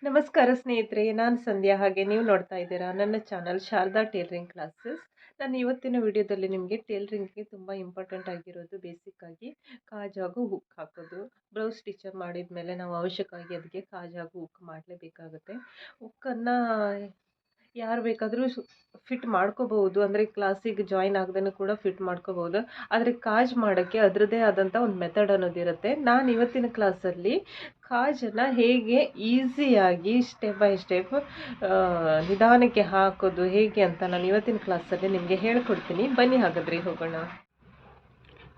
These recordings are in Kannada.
ನಮಸ್ಕಾರ ಸ್ನೇಹಿತರೆ, ನಾನು ಸಂಧ್ಯಾ. ಹಾಗೆ ನೀವು ನೋಡ್ತಾ ಇದ್ದೀರಾ ನನ್ನ ಚಾನಲ್ ಶಾರದಾ ಟೇಲರಿಂಗ್ ಕ್ಲಾಸಸ್. ನಾನು ಇವತ್ತಿನ ವಿಡಿಯೋದಲ್ಲಿ ನಿಮಗೆ ಟೇಲರಿಂಗ್ಗೆ ತುಂಬ ಇಂಪಾರ್ಟೆಂಟ್ ಆಗಿರೋದು ಬೇಸಿಕ್ ಆಗಿ ಕಾಜ್ ಹಾಗೂ ಹುಕ್ ಹಾಕೋದು. ಬ್ಲೌಸ್ ಸ್ಟಿಚರ್ ಮಾಡಿದ ಮೇಲೆ ನಾವು ಅವಶ್ಯಕವಾಗಿ ಅದಕ್ಕೆ ಕಾಜ್ ಹಾಗೂ ಹುಕ್ ಮಾಡಲೇಬೇಕಾಗುತ್ತೆ. ಹುಕ್ಕನ್ನು ಯಾರು ಬೇಕಾದರೂ ಫಿಟ್ ಮಾಡ್ಕೋಬಹುದು, ಅಂದರೆ ಕ್ಲಾಸಿಗೆ ಜಾಯಿನ್ ಆಗದೇ ಕೂಡ ಫಿಟ್ ಮಾಡ್ಕೋಬಹುದು. ಆದರೆ ಕಾಜ್ ಮಾಡೋಕ್ಕೆ ಅದರದ್ದೇ ಆದಂಥ ಒಂದು ಮೆಥಡ್ ಅನ್ನೋದಿರುತ್ತೆ. ನಾನು ಇವತ್ತಿನ ಕ್ಲಾಸಲ್ಲಿ ಕಾಜನ್ನು ಹೇಗೆ ಈಸಿಯಾಗಿ ಸ್ಟೆಪ್ ಬೈ ಸ್ಟೆಪ್ ನಿಧಾನಕ್ಕೆ ಹಾಕೋದು ಹೇಗೆ ಅಂತ ನಾನು ಇವತ್ತಿನ ಕ್ಲಾಸಲ್ಲಿ ನಿಮಗೆ ಹೇಳ್ಕೊಡ್ತೀನಿ. ಬನ್ನಿ ಹಾಗಾದರೆ ಹೋಗೋಣ.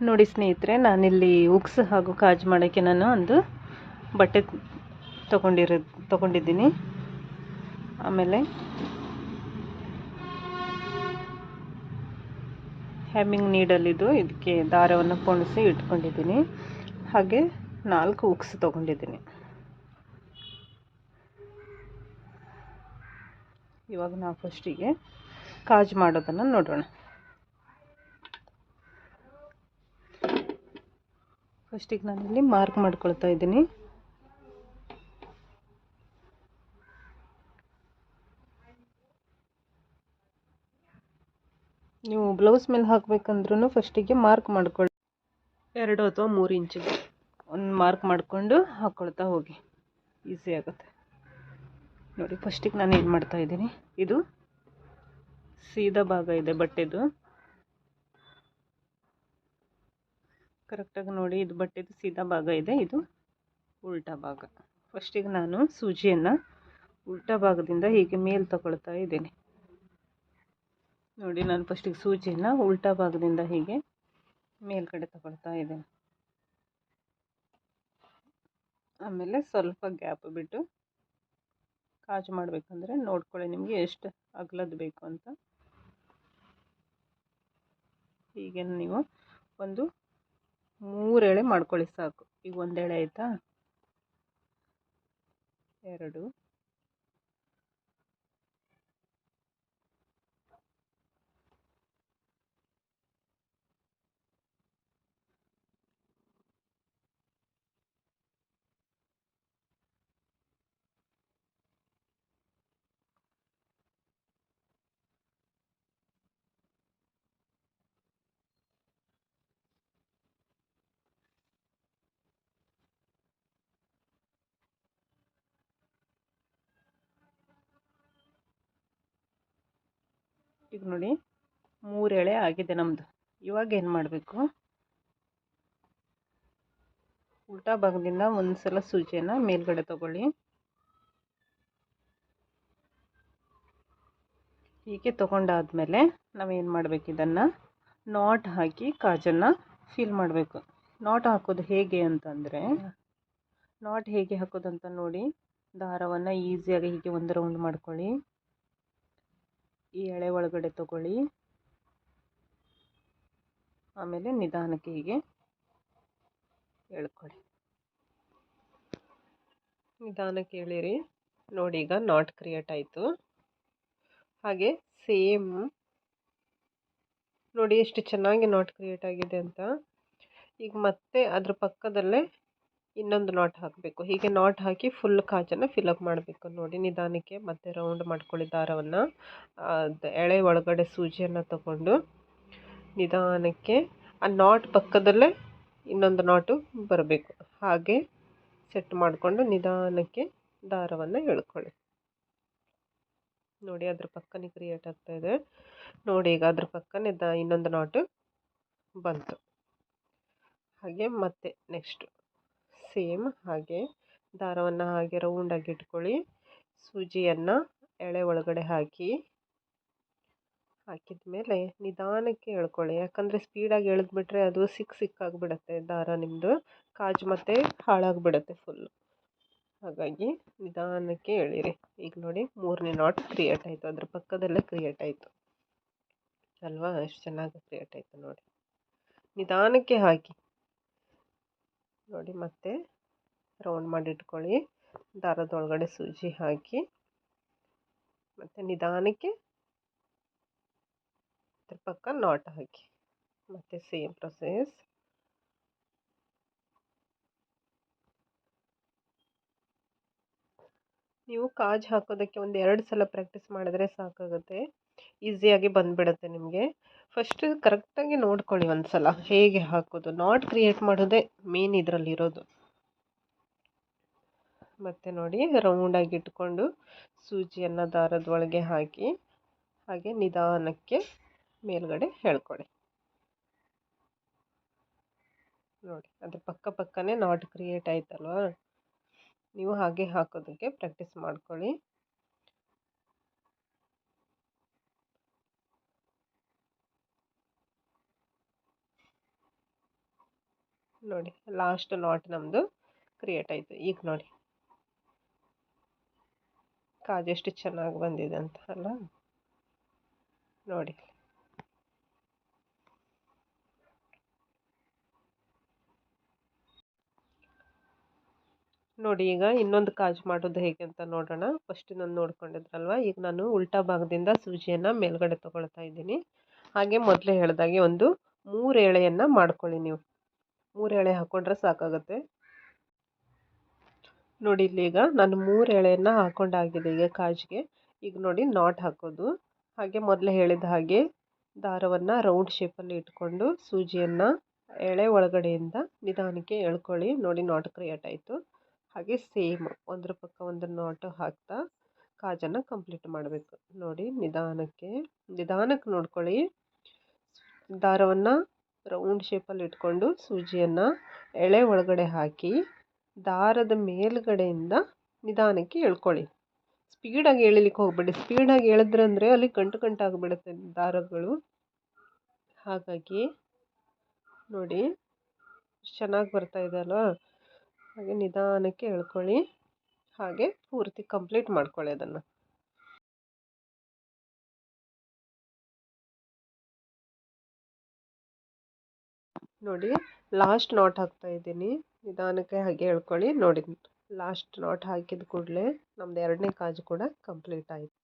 ನೋಡಿ ಸ್ನೇಹಿತರೆ, ನಾನಿಲ್ಲಿ ಉಕ್ಸ್ ಹಾಗೂ ಕಾಜ್ ಮಾಡೋಕ್ಕೆ ನಾನು ಒಂದು ಬಟ್ಟೆ ತಗೊಂಡಿದ್ದೀನಿ. ಆಮೇಲೆ ಹ್ಯಾಮಿಂಗ್ ನೀಡಲಿದ್ದು ಇದಕ್ಕೆ ದಾರವನ್ನು ಪೋಣಿಸಿ ಇಟ್ಕೊಂಡಿದ್ದೀನಿ. ಹಾಗೆ 4 ಉಕ್ಸ್ ತಗೊಂಡಿದ್ದೀನಿ. ಇವಾಗ ನಾವು ಫಸ್ಟಿಗೆ ಕಾಜ್ ಮಾಡೋದನ್ನು ನೋಡೋಣ. ಫಸ್ಟಿಗೆ ನಾನಿಲ್ಲಿ ಮಾರ್ಕ್ ಮಾಡ್ಕೊಳ್ತಾ ಇದ್ದೀನಿ. ನೀವು ಬ್ಲೌಸ್ ಮೇಲೆ ಹಾಕಬೇಕಂದ್ರೂ ಫಸ್ಟಿಗೆ ಮಾರ್ಕ್ ಮಾಡ್ಕೊಳ್ಳಿ. 2 ಅಥವಾ 3 ಇಂಚಿಗೆ ಒಂದು ಮಾರ್ಕ್ ಮಾಡಿಕೊಂಡು ಹಾಕ್ಕೊಳ್ತಾ ಹೋಗಿ, ಈಸಿ ಆಗುತ್ತೆ. ನೋಡಿ, ಫಸ್ಟಿಗೆ ನಾನು ಏನು ಮಾಡ್ತಾ ಇದ್ದೀನಿ, ಇದು ಸೀದಾ ಭಾಗ ಇದೆ ಬಟ್ಟೆದು. ಕರೆಕ್ಟಾಗಿ ನೋಡಿ, ಇದು ಬಟ್ಟೆದು ಸೀದಾ ಭಾಗ ಇದೆ, ಇದು ಉಲ್ಟಾ ಭಾಗ. ಫಸ್ಟಿಗೆ ನಾನು ಸೂಜಿಯನ್ನು ಉಲ್ಟಾ ಭಾಗದಿಂದ ಹೀಗೆ ಮೇಲೆ ತಗೊಳ್ತಾ ಇದ್ದೀನಿ. ನೋಡಿ, ನಾನು ಫಸ್ಟಿಗೆ ಸೂಜಿಯನ್ನು ಉಲ್ಟಾ ಭಾಗದಿಂದ ಹೀಗೆ ಮೇಲ್ಗಡೆ ತಗೊಳ್ತಾ ಇದ್ದೇನೆ. ಆಮೇಲೆ ಸ್ವಲ್ಪ ಗ್ಯಾಪ್ ಬಿಟ್ಟು ಕಾಜು ಮಾಡಬೇಕಂದ್ರೆ ನೋಡ್ಕೊಳ್ಳಿ, ನಿಮಗೆ ಎಷ್ಟು ಅಗಲದ್ದು ಬೇಕು ಅಂತ. ಹೀಗೆ ನೀವು ಒಂದು 3 ಎಳೆ ಮಾಡ್ಕೊಳ್ಳಿ ಸಾಕು. ಈಗ 1 ಎಳೆ ಆಯಿತಾ, 2, ಈಗ ನೋಡಿ 3 ಎಳೆ ಆಗಿದೆ ನಮ್ಮದು. ಇವಾಗ ಏನು ಮಾಡಬೇಕು, ಉಲ್ಟಾ ಭಾಗದಿಂದ ಒಂದು ಸಲ ಸೂಜಿಯನ್ನು ಮೇಲ್ಗಡೆ ತಗೊಳ್ಳಿ. ಹೀಗೆ ತಗೊಂಡಾದ್ಮೇಲೆ ನಾವೇನು ಮಾಡಬೇಕು, ಇದನ್ನು ನಾಟ್ ಹಾಕಿ ಕಾಜನ್ನು ಫಿಲ್ ಮಾಡಬೇಕು. ನಾಟ್ ಹಾಕೋದು ಹೇಗೆ ಅಂತಂದರೆ, ನಾಟ್ ಹೇಗೆ ಹಾಕೋದಂತ ನೋಡಿ, ದಾರವನ್ನು ಈಸಿಯಾಗಿ ಹೀಗೆ ಒಂದು ರೌಂಡ್ ಮಾಡ್ಕೊಳ್ಳಿ. ಈ ಎಳೆ ಒಳಗಡೆ ತಗೊಳ್ಳಿ. ಆಮೇಲೆ ನಿಧಾನಕ್ಕೆ ಹೀಗೆ ಎಳ್ಕೊಳ್ಳಿ. ನಿಧಾನಕ್ಕೆ ಎಳೀರಿ. ನೋಡಿ, ಈಗ ನಾಟ್ ಕ್ರಿಯೇಟ್ ಆಯಿತು. ಹಾಗೆ ಸೇಮ್ ನೋಡಿ ಎಷ್ಟು ಚೆನ್ನಾಗಿ ನಾಟ್ ಕ್ರಿಯೇಟ್ ಆಗಿದೆ ಅಂತ. ಈಗ ಮತ್ತೆ ಅದ್ರ ಪಕ್ಕದಲ್ಲೇ ಇನ್ನೊಂದು ನಾಟ್ ಹಾಕಬೇಕು. ಹೀಗೆ ನಾಟ್ ಹಾಕಿ ಫುಲ್ ಕಾಜನ್ನು ಫಿಲಪ್ ಮಾಡಬೇಕು. ನೋಡಿ, ನಿಧಾನಕ್ಕೆ ಮತ್ತೆ ರೌಂಡ್ ಮಾಡ್ಕೊಳ್ಳಿ ದಾರವನ್ನು. ಎಳೆ ಒಳಗಡೆ ಸೂಜಿಯನ್ನು ತಗೊಂಡು ನಿಧಾನಕ್ಕೆ ಆ ನಾಟ್ ಪಕ್ಕದಲ್ಲೇ ಇನ್ನೊಂದು ನಾಟು ಬರಬೇಕು. ಹಾಗೆ ಸೆಟ್ ಮಾಡಿಕೊಂಡು ನಿಧಾನಕ್ಕೆ ದಾರವನ್ನು ಎಳ್ಕೊಳ್ಳಿ. ನೋಡಿ, ಅದ್ರ ಪಕ್ಕನೇ ಕ್ರಿಯೇಟ್ ಆಗ್ತಾ ಇದೆ. ನೋಡಿ, ಈಗ ಅದ್ರ ಪಕ್ಕನೇ ಇನ್ನೊಂದು ನಾಟು ಬಂತು. ಹಾಗೆ ಮತ್ತೆ ನೆಕ್ಸ್ಟ್ ಸೇಮ್ ಹಾಗೆ ದಾರವನ್ನು ಹಾಗೆ ರೌಂಡಾಗಿ ಇಟ್ಕೊಳ್ಳಿ. ಸೂಜಿಯನ್ನು ಎಳೆ ಒಳಗಡೆ ಹಾಕಿದ ಮೇಲೆ ನಿಧಾನಕ್ಕೆ ಎಳ್ಕೊಳ್ಳಿ. ಯಾಕಂದರೆ ಸ್ಪೀಡಾಗಿ ಎಳೆದ್ಬಿಟ್ರೆ ಅದು ಸಿಕ್ಕಾಗಿಬಿಡುತ್ತೆ ದಾರ, ನಿಮ್ಮದು ಕಾಜು ಮತ್ತೆ ಹಾಳಾಗಿಬಿಡುತ್ತೆ ಫುಲ್ಲು. ಹಾಗಾಗಿ ನಿಧಾನಕ್ಕೆ ಎಳೀರಿ. ಈಗ ನೋಡಿ 3ನೇ ನಾಟ್ ಕ್ರಿಯೇಟ್ ಆಯಿತು, ಅದ್ರ ಪಕ್ಕದಲ್ಲೇ ಕ್ರಿಯೇಟ್ ಆಯಿತು ಅಲ್ವಾ? ಎಷ್ಟು ಚೆನ್ನಾಗಿ ಕ್ರಿಯೇಟ್ ಆಯಿತು ನೋಡಿ. ನಿಧಾನಕ್ಕೆ ಹಾಕಿ ನೋಡಿ, ಮತ್ತೆ ರೌಂಡ್ ಮಾಡಿ ಇಟ್ಕೊಳ್ಳಿ. ದಾರದೊಳಗಡೆ ಸೂಜಿ ಹಾಕಿ ಮತ್ತು ನಿಧಾನಕ್ಕೆ ಅದ್ರ ಪಕ್ಕ ನಾಟ್ ಹಾಕಿ. ಮತ್ತು ಸೇಮ್ ಪ್ರೊಸೆಸ್. ನೀವು ಕಾಜು ಹಾಕೋದಕ್ಕೆ ಒಂದು 2 ಸಲ ಪ್ರಾಕ್ಟೀಸ್ ಮಾಡಿದ್ರೆ ಸಾಕಾಗುತ್ತೆ, ಈಸಿಯಾಗಿ ಬಂದುಬಿಡುತ್ತೆ ನಿಮಗೆ. ಫಸ್ಟ್ ಕರೆಕ್ಟಾಗಿ ನೋಡ್ಕೊಳ್ಳಿ ಒಂದು ಸಲ ಹೇಗೆ ಹಾಕೋದು, ನಾಟ್ ಕ್ರಿಯೇಟ್ ಮಾಡೋದೇ ಮೇನ್ ಇದರಲ್ಲಿರೋದು. ಮತ್ತು ನೋಡಿ ರೌಂಡಾಗಿ ಇಟ್ಕೊಂಡು ಸೂಜಿಯನ್ನು ದಾರದ ಒಳಗೆ ಹಾಕಿ ಹಾಗೆ ನಿಧಾನಕ್ಕೆ ಮೇಲ್ಗಡೆ ಎಳ್ಕೊಳ್ಳಿ. ನೋಡಿ ಅದು ಪಕ್ಕನೇ ನಾಟ್ ಕ್ರಿಯೇಟ್ ಆಯ್ತಲ್ವಾ. ನೀವು ಹಾಗೆ ಹಾಕೋದಕ್ಕೆ ಪ್ರಾಕ್ಟೀಸ್ ಮಾಡ್ಕೊಳ್ಳಿ. ನೋಡಿ ಲಾಸ್ಟ್ ನಾಟ್ ನಮ್ಮದು ಕ್ರಿಯೇಟ್ ಆಯಿತು. ಈಗ ನೋಡಿ ಕಾಜು ಎಷ್ಟು ಚೆನ್ನಾಗಿ ಬಂದಿದೆ ಅಂತ ಅಲ್ಲ. ನೋಡಿ ನೋಡಿ ಈಗ ಇನ್ನೊಂದು ಕಾಜು ಮಾಡೋದು ಹೇಗೆ ಅಂತ ನೋಡೋಣ. ಫಸ್ಟ್ ನಾನು ನೋಡ್ಕೊಂಡಿದ್ರಲ್ವ, ಈಗ ನಾನು ಉಲ್ಟಾ ಭಾಗದಿಂದ ಸೂಜಿಯನ್ನು ಮೇಲ್ಗಡೆ ತೊಗೊಳ್ತಾ ಇದ್ದೀನಿ. ಹಾಗೆ ಮೊದಲೇ ಹೇಳಿದಾಗೆ ಒಂದು 3 ಎಳೆಯನ್ನು ಮಾಡ್ಕೊಳ್ಳಿ. ನೀವು 3 ಎಳೆ ಹಾಕ್ಕೊಂಡ್ರೆ ಸಾಕಾಗುತ್ತೆ. ನೋಡಿ ಇಲ್ಲಿ ಈಗ ನಾನು 3 ಎಳೆಯನ್ನು ಹಾಕ್ಕೊಂಡಾಗಿದೆ ಈಗ ಕಾಜಿಗೆ. ಈಗ ನೋಡಿ ನಾಟ್ ಹಾಕೋದು. ಹಾಗೆ ಮೊದಲೇ ಹೇಳಿದ ಹಾಗೆ ದಾರವನ್ನು ರೌಂಡ್ ಶೇಪಲ್ಲಿ ಇಟ್ಕೊಂಡು ಸೂಜಿಯನ್ನು ಎಳೆ ಒಳಗಡೆಯಿಂದ ನಿಧಾನಕ್ಕೆ ಎಳ್ಕೊಳ್ಳಿ. ನೋಡಿ ನಾಟ್ ಕ್ರಿಯೇಟ್ ಆಯಿತು. ಹಾಗೆ ಸೇಮ್ ಒಂದ್ರ ಪಕ್ಕ ಒಂದು ನಾಟು ಹಾಕ್ತಾ ಕಾಜನ್ನು ಕಂಪ್ಲೀಟ್ ಮಾಡಬೇಕು. ನೋಡಿ ನಿಧಾನಕ್ಕೆ ನೋಡ್ಕೊಳ್ಳಿ. ದಾರವನ್ನು ರೌಂಡ್ ಶೇಪಲ್ಲಿ ಇಟ್ಕೊಂಡು ಸೂಜಿಯನ್ನು ಎಳೆ ಒಳಗಡೆ ಹಾಕಿ ದಾರದ ಮೇಲ್ಗಡೆಯಿಂದ ನಿಧಾನಕ್ಕೆ ಎಳ್ಕೊಳ್ಳಿ. ಸ್ಪೀಡಾಗಿ ಎಳಿಲಿಕ್ಕೆ ಹೋಗ್ಬೇಡಿ. ಸ್ಪೀಡಾಗಿ ಎಳೆದ್ರೆ ಅಂದರೆ ಅಲ್ಲಿ ಗಂಟಾಗಿಬಿಡುತ್ತೆ ದಾರಗಳು. ಹಾಗಾಗಿ ನೋಡಿ ಚೆನ್ನಾಗಿ ಬರ್ತಾ ಇದೆ ಅಲ್ವಾ. ಹಾಗೆ ನಿಧಾನಕ್ಕೆ ಎಳ್ಕೊಳ್ಳಿ. ಹಾಗೆ ಪೂರ್ತಿ ಕಂಪ್ಲೀಟ್ ಮಾಡ್ಕೊಳ್ಳಿ ಅದನ್ನು. ನೋಡಿ ಲಾಸ್ಟ್ ನಾಟ್ ಹಾಕ್ತಾ ಇದ್ದೀನಿ. ನಿಧಾನಕ್ಕೆ ಹಾಗೆ ಎಳ್ಕೊಳ್ಳಿ. ನೋಡಿ ಲಾಸ್ಟ್ ನಾಟ್ ಹಾಕಿದ ಕೂಡಲೇ ನಮ್ಮದು 2ನೇ ಕಾಜು ಕೂಡ ಕಂಪ್ಲೀಟ್ ಆಯಿತು.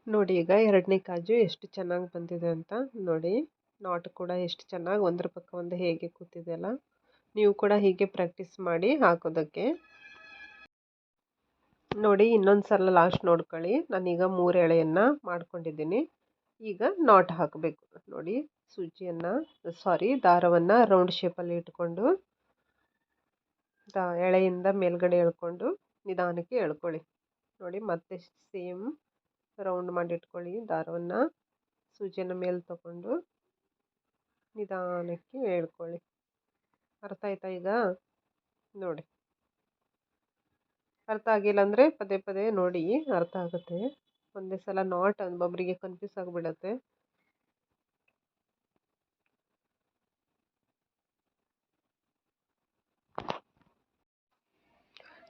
ನೋಡಿ ಈಗ 2ನೇ ಕಾಜು ಎಷ್ಟು ಚೆನ್ನಾಗಿ ಬಂದಿದೆ ಅಂತ. ನೋಡಿ ನಾಟ್ ಕೂಡ ಎಷ್ಟು ಚೆನ್ನಾಗಿ ಒಂದ್ರ ಪಕ್ಕ ಒಂದು ಹೇಗೆ ಕೂತಿದೆ ಅಲ್ಲ. ನೀವು ಕೂಡ ಹೀಗೆ ಪ್ರಾಕ್ಟೀಸ್ ಮಾಡಿ ಹಾಕೋದಕ್ಕೆ. ನೋಡಿ ಇನ್ನೊಂದು ಸಲ ಲಾಸ್ಟ್ ನೋಡ್ಕೊಳ್ಳಿ. ನಾನೀಗ 3 ಎಳೆಯನ್ನು ಮಾಡ್ಕೊಂಡಿದ್ದೀನಿ. ಈಗ ನಾಟ್ ಹಾಕಬೇಕು. ನೋಡಿ ದಾರವನ್ನು ರೌಂಡ್ ಶೇಪಲ್ಲಿ ಇಟ್ಕೊಂಡು ಎಳೆಯಿಂದ ಮೇಲ್ಗಡೆ ಎಳ್ಕೊಂಡು ನಿಧಾನಕ್ಕೆ ಎಳ್ಕೊಳ್ಳಿ. ನೋಡಿ ಮತ್ತೆ ಸೇಮ್ ರೌಂಡ್ ಮಾಡಿ ಇಟ್ಕೊಳ್ಳಿ. ದಾರವನ್ನು ಸೂಜಿಯನ್ನು ಮೇಲೆ ತಗೊಂಡು ನಿಧಾನಕ್ಕೆ ಎಳ್ಕೊಳ್ಳಿ. ಅರ್ಥ ಆಯ್ತಾ ಈಗ? ನೋಡಿ ಅರ್ಥ ಆಗಿಲ್ಲ ಅಂದರೆ ಪದೇ ನೋಡಿ, ಅರ್ಥ ಆಗುತ್ತೆ. ಒಂದೇ ಸಲ ನಾಟ್ ಒಬ್ಬೊಬ್ಬರಿಗೆ ಕನ್ಫ್ಯೂಸ್ ಆಗಿಬಿಡತ್ತೆ.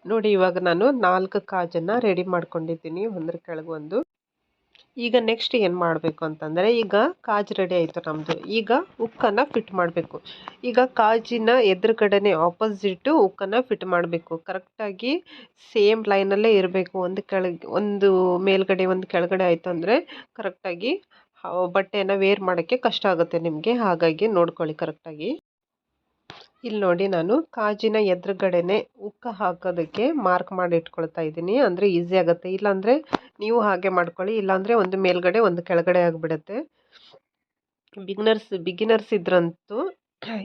ನೋಡಿ ಇವಾಗ ನಾನು 4 ಕಾಜನ್ನು ರೆಡಿ ಮಾಡ್ಕೊಂಡಿದ್ದೀನಿ, ಒಂದ್ರ ಕೆಳಗೆ ಒಂದು. ಈಗ ನೆಕ್ಸ್ಟ್ ಏನು ಮಾಡಬೇಕು ಅಂತಂದರೆ, ಈಗ ಕಾಜು ರೆಡಿ ಆಯಿತು ನಮ್ಮದು. ಈಗ ಹುಕ್ಕನ್ನು ಫಿಟ್ ಮಾಡಬೇಕು. ಈಗ ಕಾಜಿನ ಎದುರುಗಡೆನೇ ಆಪೋಸಿಟ್ಟು ಹುಕ್ಕನ್ನು ಫಿಟ್ ಮಾಡಬೇಕು. ಕರೆಕ್ಟಾಗಿ ಸೇಮ್ ಲೈನಲ್ಲೇ ಇರಬೇಕು. ಒಂದು ಮೇಲ್ಗಡೆ ಒಂದು ಕೆಳಗಡೆ ಆಯಿತು ಅಂದರೆ ಕರೆಕ್ಟಾಗಿ ಬಟ್ಟೆಯನ್ನು ವೇರ್ ಮಾಡೋಕ್ಕೆ ಕಷ್ಟ ಆಗುತ್ತೆ ನಿಮಗೆ. ಹಾಗಾಗಿ ನೋಡ್ಕೊಳ್ಳಿ ಕರೆಕ್ಟಾಗಿ. ಇಲ್ಲಿ ನೋಡಿ ನಾನು ಕಾಜಿನ ಎದುರುಗಡೆನೆ ಹುಕ್ಕ ಹಾಕೋದಕ್ಕೆ ಮಾರ್ಕ್ ಮಾಡಿ ಇಟ್ಕೊಳ್ತಾ ಇದ್ದೀನಿ. ಅಂದರೆ ಈಸಿ ಆಗುತ್ತೆ. ಇಲ್ಲಾಂದರೆ ನೀವು ಹಾಗೆ ಮಾಡ್ಕೊಳ್ಳಿ. ಇಲ್ಲಾಂದರೆ ಒಂದು ಮೇಲ್ಗಡೆ ಒಂದು ಕೆಳಗಡೆ ಆಗಿಬಿಡುತ್ತೆ. ಬಿಗಿನರ್ಸ್ ಇದ್ರಂತೂ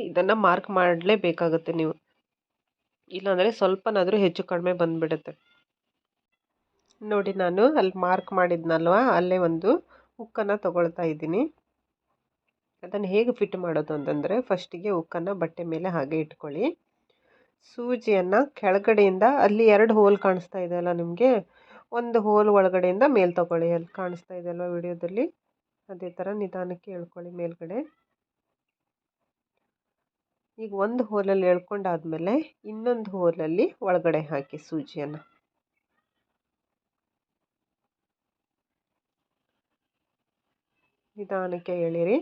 ಇದನ್ನು ಮಾರ್ಕ್ ಮಾಡಲೇಬೇಕಾಗುತ್ತೆ ನೀವು. ಇಲ್ಲಾಂದರೆ ಸ್ವಲ್ಪನಾದರೂ ಹೆಚ್ಚು ಕಡಿಮೆ ಬಂದುಬಿಡುತ್ತೆ. ನೋಡಿ ನಾನು ಅಲ್ಲಿ ಮಾರ್ಕ್ ಮಾಡಿದ್ನಲ್ವ, ಅಲ್ಲೇ ಒಂದು ಹುಕ್ಕನ್ನು ತಗೊಳ್ತಾ ಇದ್ದೀನಿ. ಅದನ್ನು ಹೇಗೆ ಫಿಟ್ ಮಾಡೋದು ಅಂತಂದರೆ, ಫಸ್ಟಿಗೆ ಹುಕ್ಕನ್ನು ಬಟ್ಟೆ ಮೇಲೆ ಹಾಗೆ ಇಟ್ಕೊಳ್ಳಿ. ಸೂಜಿಯನ್ನು ಕೆಳಗಡೆಯಿಂದ ಅಲ್ಲಿ 2 ಹೋಲ್ ಕಾಣಿಸ್ತಾ ಇದೆಯಲ್ಲ ನಿಮಗೆ, ಒಂದು ಹೋಲ್ ಒಳಗಡೆಯಿಂದ ಮೇಲೆ ತಗೊಳ್ಳಿ. ಅಲ್ಲಿ ಕಾಣಿಸ್ತಾ ಇದೆಯಲ್ವ ವಿಡಿಯೋದಲ್ಲಿ, ಅದೇ ಥರ ನಿಧಾನಕ್ಕೆ ಎಳ್ಕೊಳ್ಳಿ ಮೇಲ್ಗಡೆ. ಈಗ ಒಂದು ಹೋಲಲ್ಲಿ ಎಳ್ಕೊಂಡಾದ್ಮೇಲೆ ಇನ್ನೊಂದು ಹೋಲಲ್ಲಿ ಒಳಗಡೆ ಹಾಕಿ ಸೂಜಿಯನ್ನು. ನಿಧಾನಕ್ಕೆ ಎಳೀರಿ.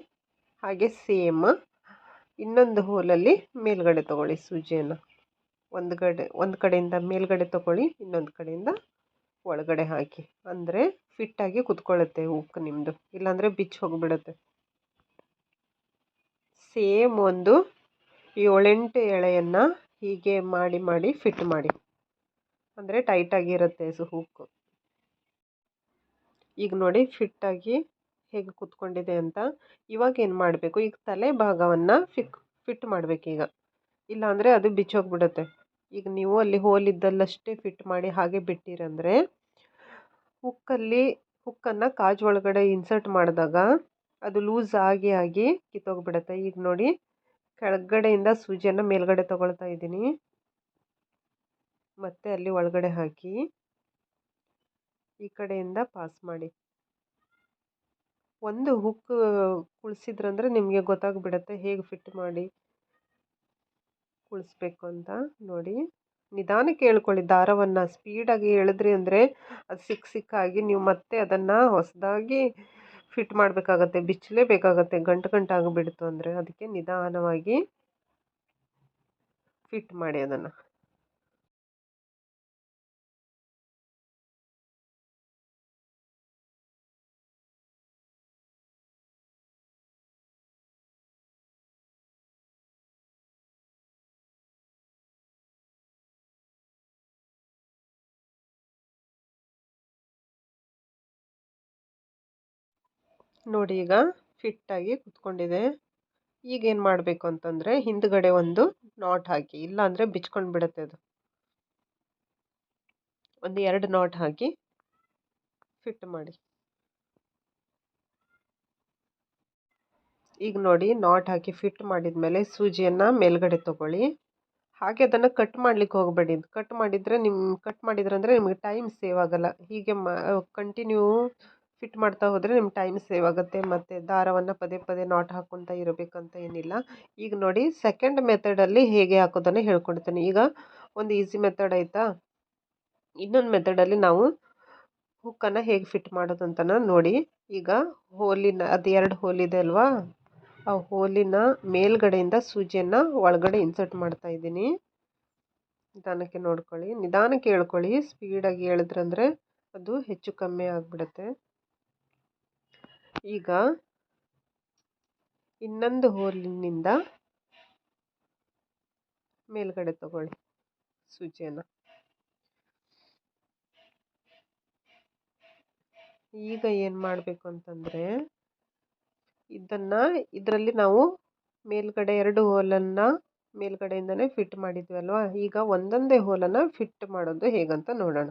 ಹಾಗೆ ಸೇಮ್ ಇನ್ನೊಂದು ಹೋಲಲ್ಲಿ ಮೇಲ್ಗಡೆ ತಗೊಳ್ಳಿ ಸೂಜಿಯನ್ನು. ಒಂದು ಕಡೆಯಿಂದ ಮೇಲ್ಗಡೆ ತಗೊಳ್ಳಿ, ಇನ್ನೊಂದು ಕಡೆಯಿಂದ ಒಳಗಡೆ ಹಾಕಿ. ಅಂದರೆ ಫಿಟ್ಟಾಗಿ ಕುತ್ಕೊಳ್ಳುತ್ತೆ ಹುಕ್ ನಿಮ್ಮದು. ಇಲ್ಲಾಂದರೆ ಬಿಚ್ಚಿ ಹೋಗಿಬಿಡುತ್ತೆ. ಸೇಮ್ ಒಂದು 7-8 ಎಳೆಯನ್ನು ಹೀಗೆ ಮಾಡಿ ಫಿಟ್ ಮಾಡಿ. ಅಂದರೆ ಟೈಟಾಗಿ ಇರುತ್ತೆ ಹುಕ್ಕು. ಈಗ ನೋಡಿ ಫಿಟ್ಟಾಗಿ ಹೇಗೆ ಕೂತ್ಕೊಂಡಿದೆ ಅಂತ. ಇವಾಗ ಏನು ಮಾಡಬೇಕು, ಈಗ ತಲೆ ಭಾಗವನ್ನು ಫಿಟ್ ಮಾಡಬೇಕೀಗ, ಇಲ್ಲಾಂದರೆ ಅದು ಬಿಚ್ಚೋಗ್ಬಿಡುತ್ತೆ. ಈಗ ನೀವು ಅಲ್ಲಿ ಹೋಲಿದ್ದಲ್ಲಷ್ಟೇ ಫಿಟ್ ಮಾಡಿ ಹಾಗೆ ಬಿಟ್ಟಿರಂದರೆ ಹುಕ್ಕನ್ನು ಕಾಜು ಒಳಗಡೆ ಇನ್ಸರ್ಟ್ ಮಾಡಿದಾಗ ಅದು ಲೂಸ್ ಆಗಿ ಆಗಿ ಕಿತ್ತೋಗ್ಬಿಡುತ್ತೆ. ಈಗ ನೋಡಿ ಕೆಳಗಡೆಯಿಂದ ಸೂಜಿಯನ್ನು ಮೇಲ್ಗಡೆ ತಗೊಳ್ತಾ ಇದ್ದೀನಿ, ಮತ್ತೆ ಅಲ್ಲಿ ಒಳಗಡೆ ಹಾಕಿ ಈ ಕಡೆಯಿಂದ ಪಾಸ್ ಮಾಡಿ. ಒಂದು ಹುಕ್ ಕುಳಿಸಿದ್ರಂದ್ರೆ ನಿಮಗೆ ಗೊತ್ತಾಗ್ಬಿಡುತ್ತೆ ಹೇಗೆ ಫಿಟ್ ಮಾಡಿ ಕುಳಿಸ್ಬೇಕು ಅಂತ. ನೋಡಿ ನಿಧಾನಕ್ಕೆ ಹೇಳ್ಕೊಳ್ಳಿ, ದಾರವನ್ನು ಸ್ಪೀಡಾಗಿ ಎಳೆದ್ರಿ ಅಂದರೆ ಅದು ಸಿಕ್ಕಾಗಿ ನೀವು ಮತ್ತೆ ಅದನ್ನು ಹೊಸದಾಗಿ ಫಿಟ್ ಮಾಡಬೇಕಾಗತ್ತೆ, ಬಿಚ್ಚಲೇಬೇಕಾಗತ್ತೆ. ಗಂಟಾಗಿಬಿಡ್ತು ಅಂದರೆ ಅದಕ್ಕೆ ನಿಧಾನವಾಗಿ ಫಿಟ್ ಮಾಡಿ ಅದನ್ನು. ನೋಡಿ ಈಗ ಫಿಟ್ಟಾಗಿ ಕುತ್ಕೊಂಡಿದೆ. ಈಗೇನು ಮಾಡಬೇಕು ಅಂತಂದರೆ ಹಿಂದ್ಗಡೆ ಒಂದು ನಾಟ್ ಹಾಕಿ, ಇಲ್ಲಾಂದರೆ ಬಿಚ್ಕೊಂಡು ಬಿಡುತ್ತೆ ಅದು. ಒಂದು 2 ನಾಟ್ ಹಾಕಿ ಫಿಟ್ ಮಾಡಿ. ಈಗ ನೋಡಿ ನಾಟ್ ಹಾಕಿ ಫಿಟ್ ಮಾಡಿದ ಮೇಲೆ ಸೂಜಿಯನ್ನು ಮೇಲ್ಗಡೆ ತೊಗೊಳ್ಳಿ. ಹಾಗೆ ಅದನ್ನು ಕಟ್ ಮಾಡ್ಲಿಕ್ಕೆ ಹೋಗಬೇಡಿ. ಕಟ್ ಮಾಡಿದ್ರೆ ಅಂದರೆ ನಿಮಗೆ ಟೈಮ್ ಸೇವ್ ಆಗೋಲ್ಲ. ಹೀಗೆ ಕಂಟಿನ್ಯೂ ಫಿಟ್ ಮಾಡ್ತಾ ಹೋದರೆ ನಿಮ್ಗೆ ಟೈಮ್ ಸೇವ್ ಆಗುತ್ತೆ. ಮತ್ತು ದಾರವನ್ನು ಪದೇ ಪದೇ ನಾಟ್ ಹಾಕ್ಕೊತ ಇರಬೇಕಂತ ಏನಿಲ್ಲ. ಈಗ ನೋಡಿ ಸೆಕೆಂಡ್ ಮೆಥಡಲ್ಲಿ ಹೇಗೆ ಹಾಕೋದನ್ನು ಹೇಳ್ಕೊಡ್ತೀನಿ. ಈಗ ಒಂದು ಈಸಿ ಮೆಥಡ್ ಆಯಿತಾ. ಇನ್ನೊಂದು ಮೆಥಡಲ್ಲಿ ನಾವು ಹುಕ್ಕನ್ನು ಹೇಗೆ ಫಿಟ್ ಮಾಡೋದು ಅಂತನ ನೋಡಿ. ಈಗ ಅದು 2 ಹೋಲಿದೆ ಅಲ್ವಾ, ಆ ಹೋಲಿನ ಮೇಲ್ಗಡೆಯಿಂದ ಸೂಜಿಯನ್ನು ಒಳಗಡೆ ಇನ್ಸರ್ಟ್ ಮಾಡ್ತಾ ಇದ್ದೀನಿ. ನಿಧಾನಕ್ಕೆ ನೋಡ್ಕೊಳ್ಳಿ, ನಿಧಾನಕ್ಕೆ ಹೇಳ್ಕೊಳ್ಳಿ. ಸ್ಪೀಡಾಗಿ ಹೇಳಿದ್ರಂದರೆ ಅದು ಹೆಚ್ಚು ಕಮ್ಮಿ ಆಗಿಬಿಡುತ್ತೆ. ಈಗ ಇನ್ನೊಂದು ಹೋಲಿನಿಂದ ಮೇಲ್ಗಡೆ ತಗೊಳ್ಳಿ ಸೂಜಿಯನ್ನು. ಈಗ ಏನು ಮಾಡಬೇಕು ಅಂತಂದರೆ ಇದರಲ್ಲಿ ನಾವು ಮೇಲ್ಗಡೆ 2 ಹೋಲನ್ನು ಮೇಲ್ಗಡೆಯಿಂದನೇ ಫಿಟ್ ಮಾಡಿದ್ವಿ ಅಲ್ವಾ. ಈಗ ಒಂದೊಂದೇ ಹೋಲನ್ನು ಫಿಟ್ ಮಾಡೋದು ಹೇಗಂತ ನೋಡೋಣ.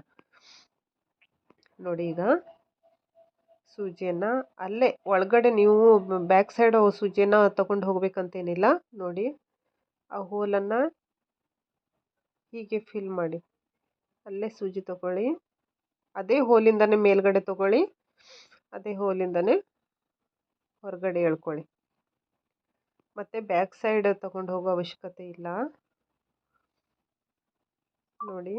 ನೋಡಿ ಈಗ ಸೂಜಿಯನ್ನು ಅಲ್ಲೇ ಒಳಗಡೆ ನೀವು ಬ್ಯಾಕ್ ಸೈಡ್ ಸೂಜಿಯನ್ನು ತಗೊಂಡು ಹೋಗ್ಬೇಕಂತೇನಿಲ್ಲ. ನೋಡಿ ಆ ಹೋಲನ್ನು ಹೀಗೆ ಫಿಲ್ ಮಾಡಿ, ಅಲ್ಲೇ ಸೂಜಿ ತಗೊಳ್ಳಿ, ಅದೇ ಹೋಲಿಂದನೇ ಮೇಲ್ಗಡೆ ತಗೊಳ್ಳಿ, ಅದೇ ಹೋಲಿಂದನೇ ಹೊರಗಡೆ ಎಳ್ಕೊಳ್ಳಿ. ಮತ್ತು ಬ್ಯಾಕ್ ಸೈಡ್ ತಗೊಂಡು ಹೋಗೋ ಅವಶ್ಯಕತೆ ಇಲ್ಲ. ನೋಡಿ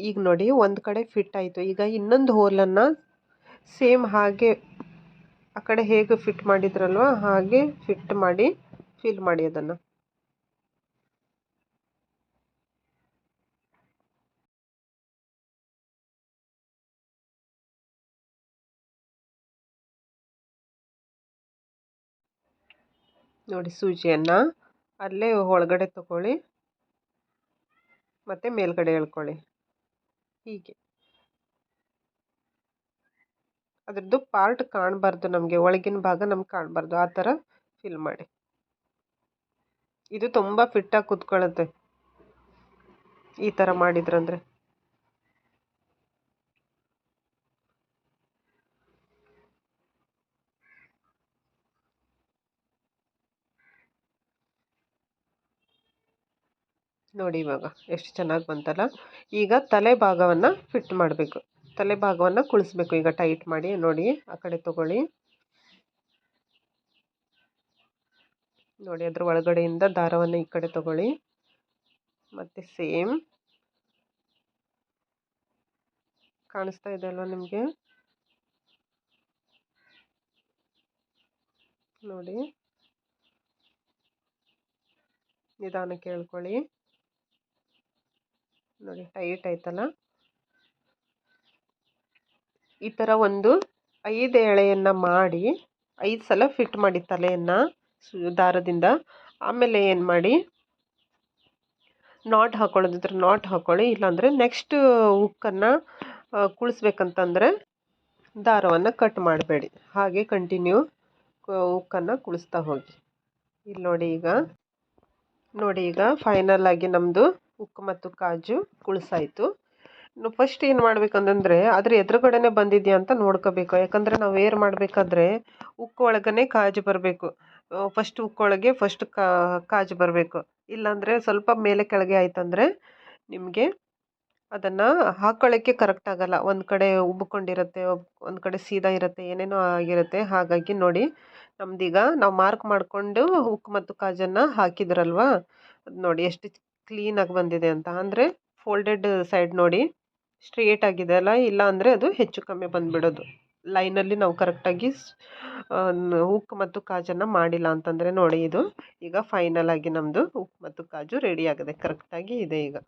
ಈಗ ನೋಡಿ ಒಂದು ಕಡೆ ಫಿಟ್ ಆಯಿತು. ಈಗ ಇನ್ನೊಂದು ಹೋಲನ್ನು ಸೇಮ್ ಹಾಗೆ ಆ ಕಡೆ ಹೇಗೆ ಫಿಟ್ ಮಾಡಿದ್ರಲ್ವ ಹಾಗೆ ಫಿಟ್ ಮಾಡಿ ಫಿಲ್ ಮಾಡಿ ಅದನ್ನು. ನೋಡಿ ಸೂಜಿಯನ್ನು ಅಲ್ಲೇ ಒಳಗಡೆ ತಗೊಳ್ಳಿ, ಮತ್ತು ಮೇಲ್ಗಡೆ ಎಳ್ಕೊಳ್ಳಿ. ಹೀಗೆ ಅದ್ರದ್ದು ಪಾರ್ಟ್ ಕಾಣಬಾರ್ದು, ನಮಗೆ ಒಳಗಿನ ಭಾಗ ನಮ್ಗೆ ಕಾಣಬಾರ್ದು. ಆ ಥರ ಫಿಲ್ ಮಾಡಿ. ಇದು ತುಂಬ ಫಿಟ್ಟಾಗಿ ಕೂತ್ಕೊಳ್ಳುತ್ತೆ ಈ ಥರ ಮಾಡಿದ್ರಂದರೆ. ನೋಡಿ ಇವಾಗ ಎಷ್ಟು ಚೆನ್ನಾಗಿ ಬಂತಲ್ಲ. ಈಗ ತಲೆ ಭಾಗವನ್ನು ಫಿಟ್ ಮಾಡಬೇಕು, ತಲೆ ಭಾಗವನ್ನು ಕುಳಿಸ್ಬೇಕು. ಈಗ ಟೈಟ್ ಮಾಡಿ ನೋಡಿ, ಆ ಕಡೆ ತಗೊಳ್ಳಿ. ನೋಡಿ ಅದ್ರ ಒಳಗಡೆಯಿಂದ ದಾರವನ್ನು ಈ ಕಡೆ ತಗೊಳ್ಳಿ, ಮತ್ತು ಸೇಮ್ ಕಾಣಿಸ್ತಾ ಇದೆ ಅಲ್ವಾ ನಿಮಗೆ. ನೋಡಿ ನಿಧಾನಕ್ಕೆ ಹೇಳ್ಕೊಳ್ಳಿ. ನೋಡಿ ಟೈಟ್ ಆಯ್ತಲ್ಲ. ಈ ಥರ ಒಂದು 5 ಎಳೆಯನ್ನು ಮಾಡಿ 5 ಸಲ ಫಿಟ್ ಮಾಡಿ ತಲೆಯನ್ನು ದಾರದಿಂದ. ಆಮೇಲೆ ಏನು ಮಾಡಿ, ನಾಟ್ ಹಾಕೊಳ್ಳೋದಿದ್ರೆ ನಾಟ್ ಹಾಕೊಳ್ಳಿ, ಇಲ್ಲಾಂದರೆ ನೆಕ್ಸ್ಟ್ ಹುಕ್ಕನ್ನು ಕುಳಿಸ್ಬೇಕಂತಂದರೆ ದಾರವನ್ನು ಕಟ್ ಮಾಡಬೇಡಿ, ಹಾಗೆ ಕಂಟಿನ್ಯೂ ಹುಕ್ಕನ್ನು ಕುಳಿಸ್ತಾ ಹೋಗಿ. ಇಲ್ಲಿ ನೋಡಿ ಈಗ ಫೈನಲ್ ಆಗಿ ನಮ್ಮದು ಹುಕ್ ಮತ್ತು ಕಾಜು ಕುಳಿಸಾಯಿತು. ಇನ್ನು ಫಸ್ಟ್ ಏನು ಮಾಡ್ಬೇಕಂತಂದರೆ ಅದ್ರ ಎದುರುಗಡೆನೆ ಬಂದಿದೆಯಾ ಅಂತ ನೋಡ್ಕೋಬೇಕು. ಯಾಕಂದರೆ ನಾವು ವೇರ್ ಮಾಡಬೇಕಾದ್ರೆ ಹುಕ್ ಒಳಗನೆ ಕಾಜು ಬರಬೇಕು. ಫಸ್ಟ್ ಹುಕ್ಕೊಳಗೆ ಫಸ್ಟ್ ಕಾಜು ಬರಬೇಕು. ಇಲ್ಲಾಂದರೆ ಸ್ವಲ್ಪ ಮೇಲೆ ಕೆಳಗೆ ಆಯ್ತಂದರೆ ನಿಮಗೆ ಅದನ್ನು ಹಾಕ್ಕೊಳ್ಳೋಕ್ಕೆ ಕರೆಕ್ಟ್ ಆಗಲ್ಲ. ಒಂದು ಕಡೆ ಉಬ್ಬಿಕೊಂಡಿರುತ್ತೆ, ಒಂದು ಕಡೆ ಸೀದಾ ಇರುತ್ತೆ, ಏನೇನೋ ಆಗಿರುತ್ತೆ. ಹಾಗಾಗಿ ನೋಡಿ, ನಮ್ದೀಗ ನಾವು ಮಾರ್ಕ್ ಮಾಡಿಕೊಂಡು ಹುಕ್ ಮತ್ತು ಕಾಜನ್ನು ಹಾಕಿದ್ರಲ್ವ, ಅದು ನೋಡಿ ಎಷ್ಟು ಕ್ಲೀನಾಗಿ ಬಂದಿದೆ ಅಂತ. ಅಂದರೆ ಫೋಲ್ಡೆಡ್ ಸೈಡ್ ನೋಡಿ ಸ್ಟ್ರೇಟ್ ಆಗಿದೆ ಅಲ್ಲ, ಇಲ್ಲ ಅಂದರೆ ಅದು ಹೆಚ್ಚು ಕಮ್ಮಿ ಬಂದುಬಿಡೋದು. ಲೈನಲ್ಲಿ ನಾವು ಕರೆಕ್ಟಾಗಿ ಹುಕ್ ಮತ್ತು ಕಾಜನ್ನು ಮಾಡಿಲ್ಲ ಅಂತಂದರೆ ನೋಡಿ, ಇದು ಈಗ ಫೈನಲ್ ಆಗಿ ನಮ್ಮದು ಹುಕ್ ಮತ್ತು ಕಾಜು ರೆಡಿ ಆಗಿದೆ, ಕರೆಕ್ಟಾಗಿ ಇದೆ ಈಗ.